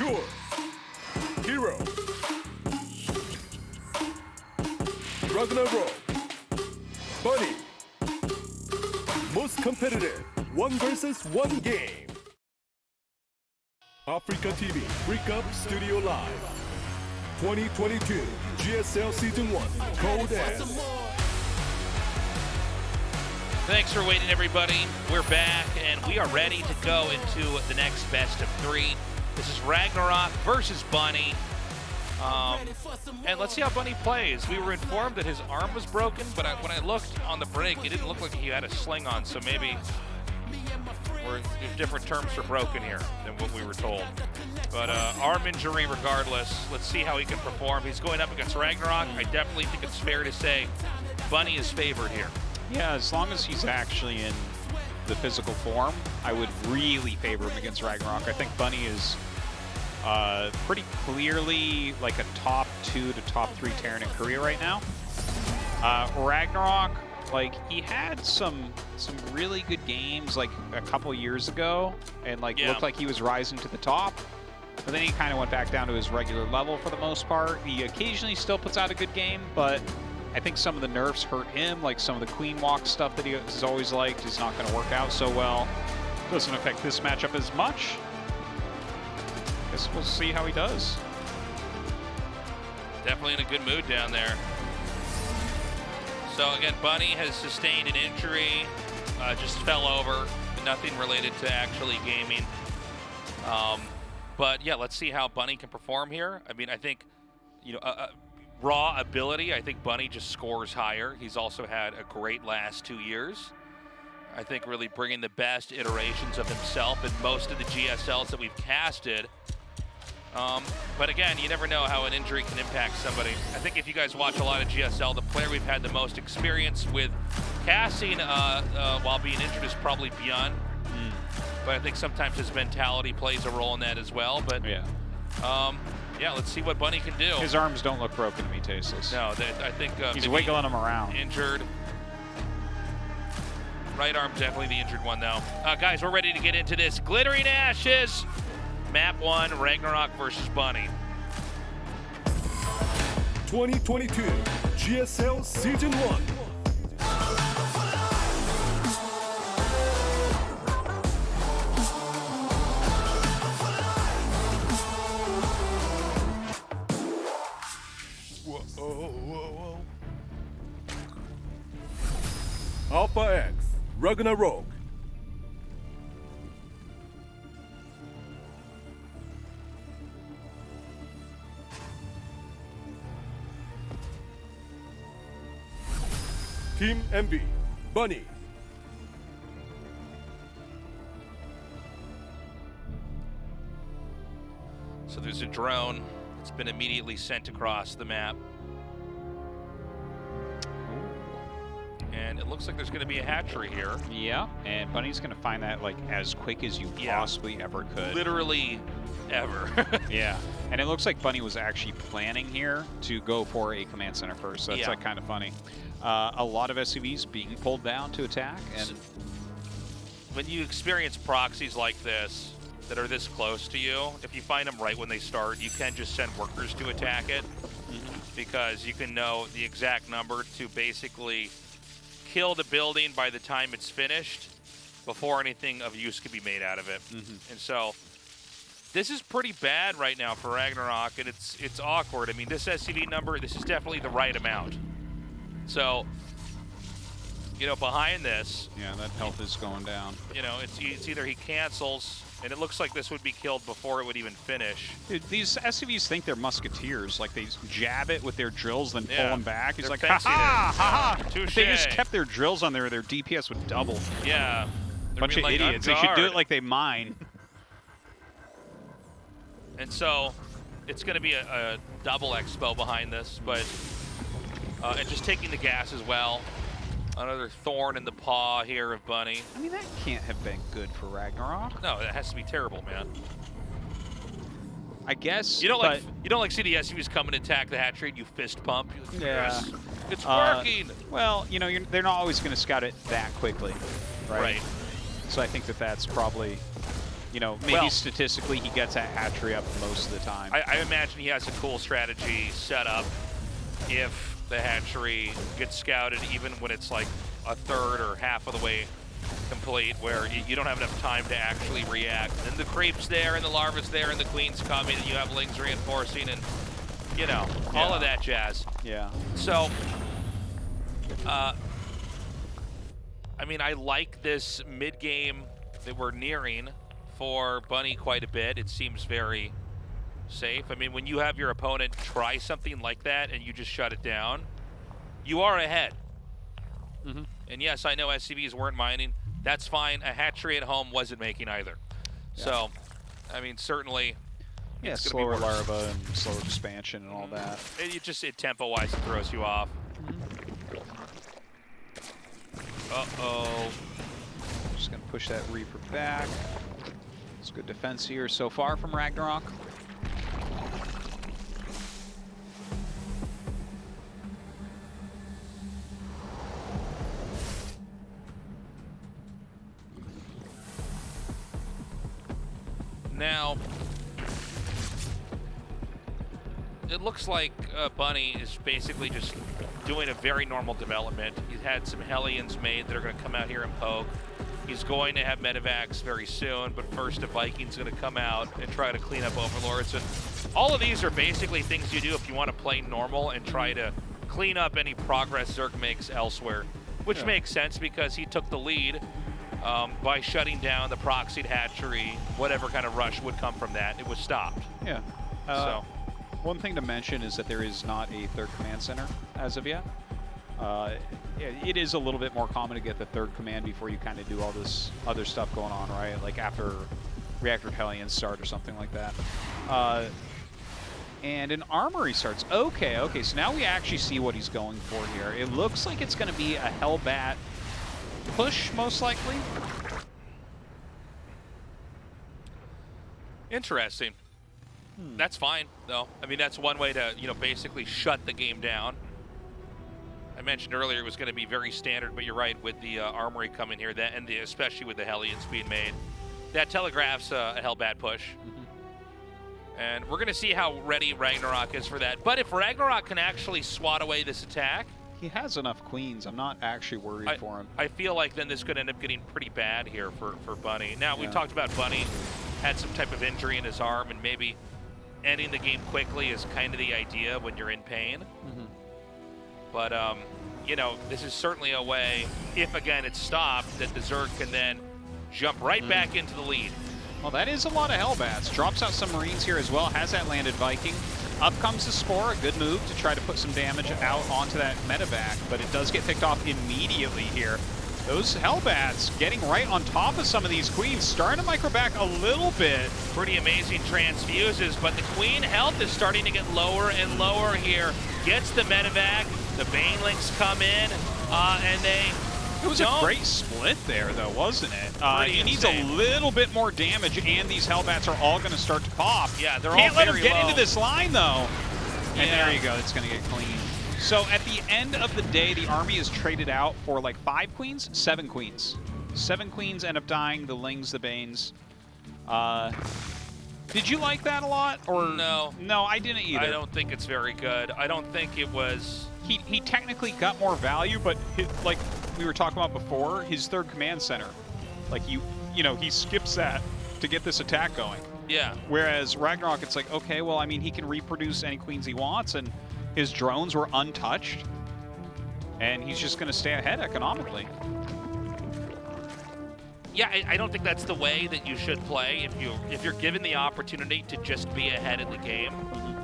Pure. Hero. RagnaroK. Bunny. Most competitive 1 versus 1 game. Africa TV Freak Up Studio Live. 2022 GSL Season 1 Code S. Thanks for waiting, everybody. We're back, and we are ready to go into the next best of 3. This is RagnaroK versus Bunny. And let's see how Bunny plays. We were informed that his arm was broken, but when I looked on the break, it didn't look like he had a sling on, so maybe there's different terms for broken here than what we were told. But arm injury regardless. Let's see how he can perform. He's going up against RagnaroK. I definitely think it's fair to say Bunny is favored here. Yeah, as long as he's actually in the physical form, I would really favor him against RagnaroK. I think Bunny is pretty clearly like a top 2 to top 3 Terran in Korea right now. RagnaroK, like, he had some really good games like a couple years ago, and like looked like he was rising to the top. But then he kind of went back down to his regular level for the most part. He occasionally still puts out a good game, but I think some of the nerfs hurt him, like some of the queen walk stuff that he has always liked is not going to work out so well. Doesn't affect this matchup as much. Guess we'll see how he does. Definitely in a good mood down there. So again, Bunny has sustained an injury, just fell over, nothing related to actually gaming. But yeah, let's see how Bunny can perform here. I mean, I think, you know, raw ability, I think Bunny just scores higher. He's also had a great last 2 years. I think really bringing the best iterations of himself in most of the GSLs that we've casted. But again, you never know how an injury can impact somebody. I think if you guys watch a lot of GSL, the player we've had the most experience with casting while being injured is probably Beyond. But I think sometimes his mentality plays a role in that as well. But yeah, let's see what Bunny can do. His arms don't look broken to me, Tasteless. No, I think he's wiggling them around. Injured. Right arm definitely the injured one, though. Guys, we're ready to get into this. Glittering Ashes. Map 1, RagnaroK versus Bunny. 2022 GSL Season 1. Whoa. Alpha X, RagnaroK. Team MB, Bunny. So there's a drone that's been immediately sent across the map. And it looks like there's going to be a hatchery here. Yeah, and Bunny's going to find that like as quick as you possibly ever could. Literally ever. Yeah, and it looks like Bunny was actually planning here to go for a command center first, so that's like kind of funny. A lot of SCVs being pulled down to attack, and when you experience proxies like this that are this close to you, if you find them right when they start, you can just send workers to attack it, because you can know the exact number to basically kill the building by the time it's finished before anything of use can be made out of it. And so this is pretty bad right now for RagnaroK, and it's awkward. I mean, this SCV number, this is definitely the right amount. So, you know, behind this, yeah, that health is going down. You know, it's either he cancels, and it looks like this would be killed before it would even finish. Dude, these SCVs think they're musketeers. Like, they jab it with their drills, then pull them back. He's like, ha-ha! If they just kept their drills on there, their DPS would double. Yeah. Bunch of idiots. They should do it like they mine. And so, it's going to be a double expo behind this, but and just taking the gas as well. Another thorn in the paw here of Bunny. I mean, that can't have been good for RagnaroK. No, that has to be terrible, man. I guess. You don't like see the SUVs come and attack the hatchery and you fist pump. Like, yes, it's working. Well, you know, they're not always going to scout it that quickly, right? So I think that's probably You know, maybe statistically he gets a hatchery up most of the time. I imagine he has a cool strategy set up if the hatchery gets scouted, even when it's like a third or half of the way complete, where you don't have enough time to actually react. And the creep's there, and the larva's there, and the queen's coming, and you have lings reinforcing, and you know, all of that jazz. Yeah. So, I mean, I like this mid-game that we're nearing for Bunny quite a bit. It seems very safe. I mean, when you have your opponent try something like that and you just shut it down, you are ahead. And yes, I know SCVs weren't mining. That's fine. A hatchery at home wasn't making either. Yeah. So, I mean, certainly. Yeah, slower larva and slower expansion and all that. It just, tempo-wise, it throws you off. Uh-oh. Just going to push that Reaper back. It's good defense here so far from RagnaroK. Now, it looks like Bunny is basically just doing a very normal development. He's had some Hellions made that are going to come out here and poke. He's going to have medevacs very soon, but first a Viking's going to come out and try to clean up Overlords. And all of these are basically things you do if you want to play normal and try to clean up any progress Zerg makes elsewhere, which makes sense because he took the lead by shutting down the proxied hatchery. Whatever kind of rush would come from that, it was stopped. Yeah. So one thing to mention is that there is not a third command center as of yet. It is a little bit more common to get the third command before you kind of do all this other stuff going on, right? Like after Reactor Hellions start or something like that. And an armory starts. Okay, so now we actually see what he's going for here. It looks like it's going to be a Hellbat push, most likely. Interesting. That's fine, though. I mean, that's one way to, basically shut the game down. I mentioned earlier it was going to be very standard, but you're right, with the armory coming here, and especially with the Hellions being made, that telegraphs a Hellbat push. And we're going to see how ready RagnaroK is for that. But if RagnaroK can actually swat away this attack, he has enough queens. I'm not actually worried for him. I feel like then this could end up getting pretty bad here for Bunny. Now, we talked about Bunny had some type of injury in his arm, and maybe ending the game quickly is kind of the idea when you're in pain. But, this is certainly a way, if again it's stopped, that the Zerg can then jump right back into the lead. Well, that is a lot of Hellbats. Drops out some Marines here as well. Has that landed Viking. Up comes the Spore. A good move to try to put some damage out onto that medevac, but it does get picked off immediately here. Those Hellbats getting right on top of some of these queens, starting to micro back a little bit. Pretty amazing transfuses, but the queen health is starting to get lower and lower here. Gets the medevac, the Banelings come in, and they It was a great split there, though, wasn't it? He needs a little bit more damage, and these Hellbats are all going to start to pop. Yeah, they're Can't all let very him get low. into this line, though. And there you go. It's going to get clean. So at the end of the day, the army is traded out for like 5 queens, 7 queens. 7 queens end up dying, the Lings, the Banes. Did you like that a lot? Or no. No, I didn't either. I don't think it's very good. I don't think it was... He technically got more value, but like we were talking about before, his third command center, like he skips that to get this attack going. Yeah. Whereas RagnaroK, it's like, okay, well, I mean, he can reproduce any queens he wants, and his drones were untouched, and he's just going to stay ahead economically. Yeah, I don't think that's the way that you should play if you're given the opportunity to just be ahead in the game.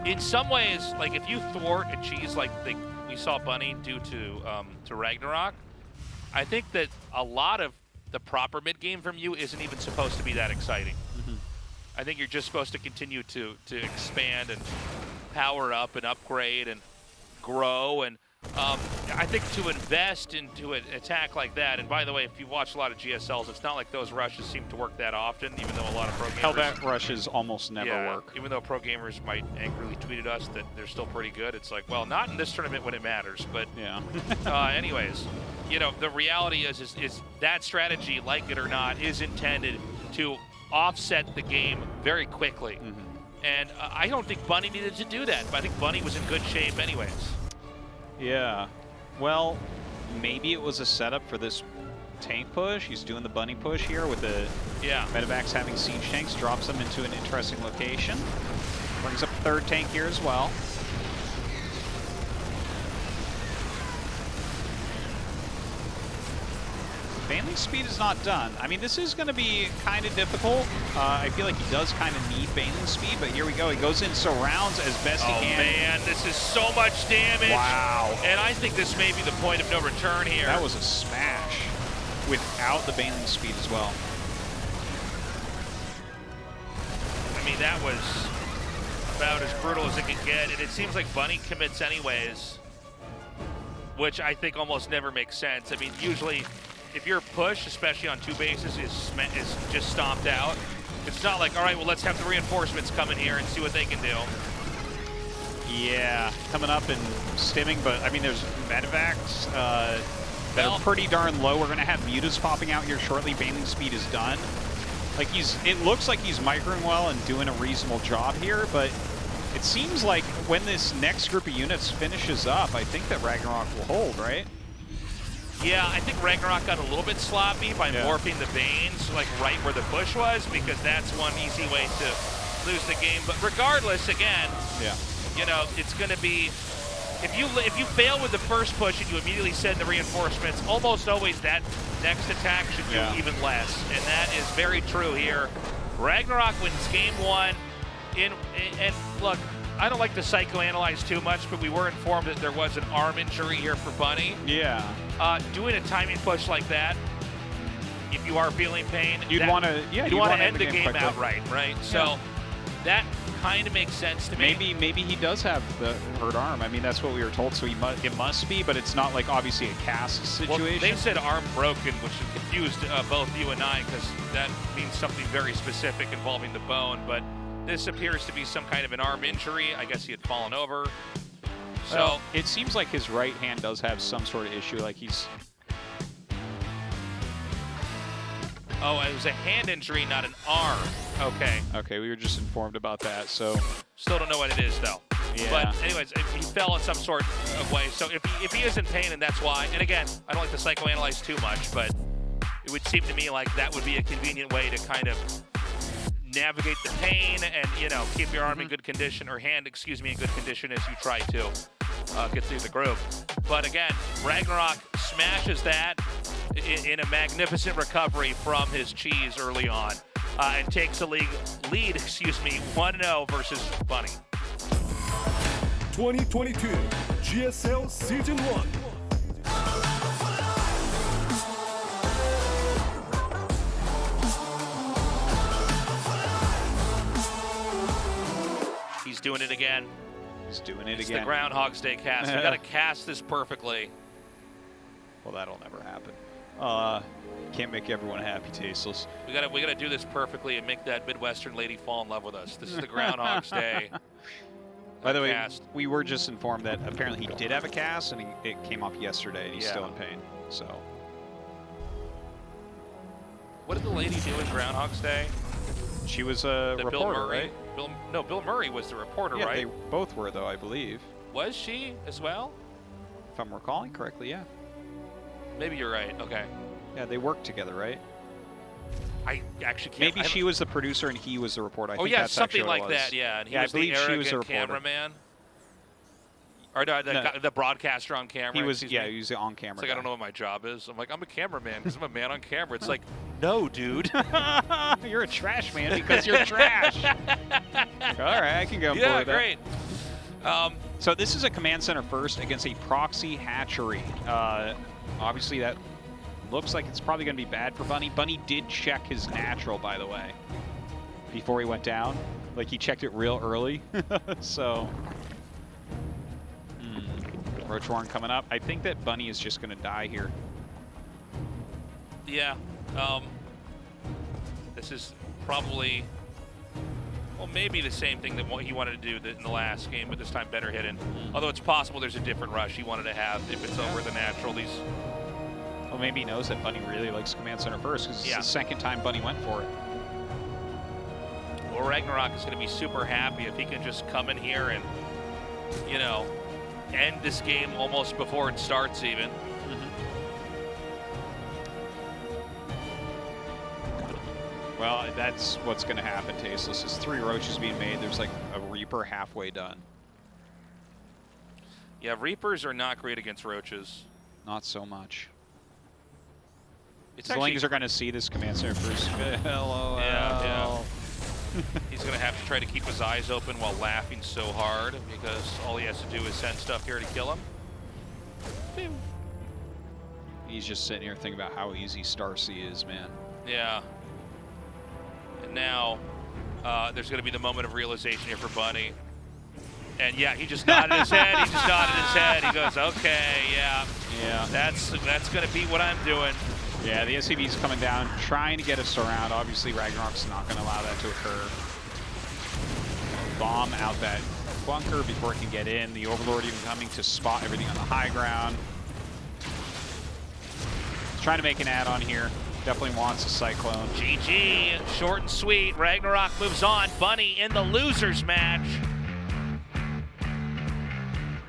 In some ways, like if you thwart a cheese like we saw Bunny do to RagnaroK, I think that a lot of the proper mid game from you isn't even supposed to be that exciting. I think you're just supposed to continue to expand and power up and upgrade and grow, and I think to invest into an attack like that, and by the way, if you watch a lot of GSLs, it's not like those rushes seem to work that often, even though a lot of pro gamers... Hellbat rushes almost never work. Even though pro gamers might angrily tweet at us that they're still pretty good, it's like, well, not in this tournament when it matters, but anyways, the reality is that strategy, like it or not, is intended to offset the game very quickly. And I don't think Bunny needed to do that, but I think Bunny was in good shape anyways. Yeah. Well, maybe it was a setup for this tank push. He's doing the Bunny push here with the medevacs having siege tanks, drops them into an interesting location. Brings up a third tank here as well. Baneling speed is not done. I mean, this is going to be kind of difficult. I feel like he does kind of need Baneling speed, but here we go. He goes in, surrounds as best he can. Oh, man, this is so much damage. Wow. And I think this may be the point of no return here. That was a smash without the Baneling speed as well. I mean, that was about as brutal as it could get, and it seems like Bunny commits anyways, which I think almost never makes sense. I mean, usually, if your push, especially on 2 bases, is just stomped out, it's not like, all right, well, let's have the reinforcements come in here and see what they can do. Yeah, coming up and stimming, but I mean, there's medevacs that are pretty darn low. We're going to have mutas popping out here shortly. Baneling speed is done. Like it looks like he's microing well and doing a reasonable job here, but it seems like when this next group of units finishes up, I think that RagnaroK will hold, right? Yeah, I think RagnaroK got a little bit sloppy by morphing the Banes, like right where the push was, because that's one easy way to lose the game. But regardless, again, you know, it's going to be, if you fail with the first push and you immediately send the reinforcements, almost always that next attack should do even less, and that is very true here. RagnaroK wins game 1, and look, I don't like to psychoanalyze too much, but we were informed that there was an arm injury here for Bunny. Yeah. Doing a timing push like that, if you are feeling pain, you'd want to end the game outright, right? So that kind of makes sense to me. Maybe he does have the hurt arm. I mean, that's what we were told, so it must be, but it's not like obviously a cast situation. Well, they said arm broken, which confused both you and I, because that means something very specific involving the bone, but this appears to be some kind of an arm injury. I guess he had fallen over. So well, it seems like his right hand does have some sort of issue, like he's... Oh, it was a hand injury, not an arm. Okay. Okay, we were just informed about that, so... Still don't know what it is, though. Yeah. But anyways, he fell in some sort of way. So if he is in pain, and that's why, and again, I don't like to psychoanalyze too much, but it would seem to me like that would be a convenient way to kind of navigate the pain and, you know, keep your arm in good condition, or hand, excuse me, in good condition as you try to get through the group. But again, RagnaroK smashes that in a magnificent recovery from his cheese early on, and takes a lead, 1-0 versus Bunny. 2022 GSL Season 1. He's doing it again. He's doing it it's again. The Groundhog's Day cast. We got to cast this perfectly. Well, that'll never happen. Can't make everyone happy, Tasteless. We gotta do this perfectly and make that Midwestern lady fall in love with us. This is the Groundhog's Day. By the way, we were just informed that apparently he did have a cast, and it came off yesterday, and he's still in pain. So, what did the lady do in Groundhog's Day? She was a reporter, Bill Murray, right? Bill Murray was the reporter, yeah, right? They both were, though, I believe. Was she as well? If I'm recalling correctly, yeah. Maybe you're right. Okay. Yeah, they worked together, right? I actually can't. Maybe she was the producer and he was the reporter. I think yeah, that's something like what it was. that. Yeah, and he yeah, was I believe the she was the reporter. cameraman. Or the broadcaster on camera. He was, yeah, he was the on-camera. It's like, I don't know what my job is. I'm like, I'm a cameraman because I'm a man on camera. It's like, no, dude. You're a trash man because you're trash. All right, I can go. Yeah, great. So this is a command center first against a proxy hatchery. Obviously, that looks like it's probably going to be bad for Bunny. Bunny did check his natural, by the way, before he went down. Like, he checked it real early. So, Roach Warren coming up. I think that Bunny is just going to die here. Yeah. This is probably, well, maybe the same thing that he wanted to do in the last game, but this time better hidden. Although it's possible there's a different rush he wanted to have if it's over the natural. Well, maybe he knows that Bunny really likes command center first, because it's the second time Bunny went for it. RagnaroK is going to be super happy if he can just come in here and, you know, end this game almost before it starts even. Well, that's what's going to happen, Tasteless. There's 3 roaches being made. There's like a Reaper halfway done. Yeah, Reapers are not great against roaches. Not so much. It's Zlings are going to see this command center first. LOL. Yeah. He's going to have to try to keep his eyes open while laughing so hard because all he has to do is send stuff here to kill him. He's just sitting here thinking about how easy Starsea is, man. Yeah. And now there's going to be the moment of realization here for Bunny. And yeah, he just nodded his head. He just nodded his head. He goes, okay, yeah. Yeah. That's going to be what I'm doing. Yeah, the SCV's coming down, trying to get us around. Obviously, RagnaroK's not going to allow that to occur. Bomb out that bunker before it can get in. The Overlord even coming to spot everything on the high ground. He's trying to make an add-on here. Definitely wants a Cyclone. GG, short and sweet. RagnaroK moves on. Bunny in the losers match.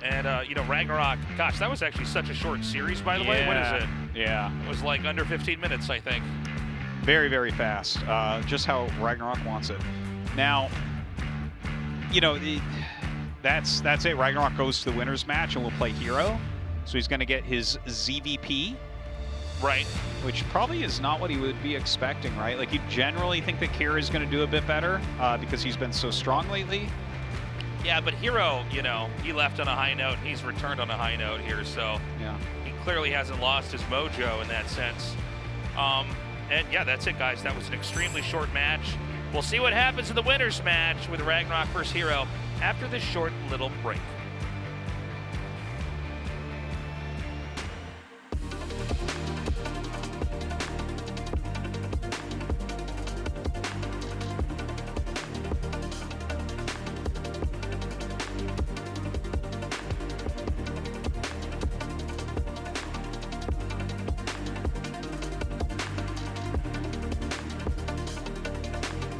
And, you know, RagnaroK, gosh, that was actually such a short series, by the way. What is it? Yeah. It was like under 15 minutes, I think. Very, very fast. Just how RagnaroK wants it. Now, you know, that's it. RagnaroK goes to the winners match and will play hero. So he's going to get his ZVP. Right. Which probably is not what he would be expecting, right? Like, you generally think that Kira is going to do a bit better because he's been so strong lately. Yeah, but Hero, you know, he left on a high note, and he's returned on a high note here, so yeah, he clearly hasn't lost his mojo in that sense. And yeah, that's it, guys. That was an extremely short match. We'll see what happens in the winners match with RagnaroK versus Hero after this short little break.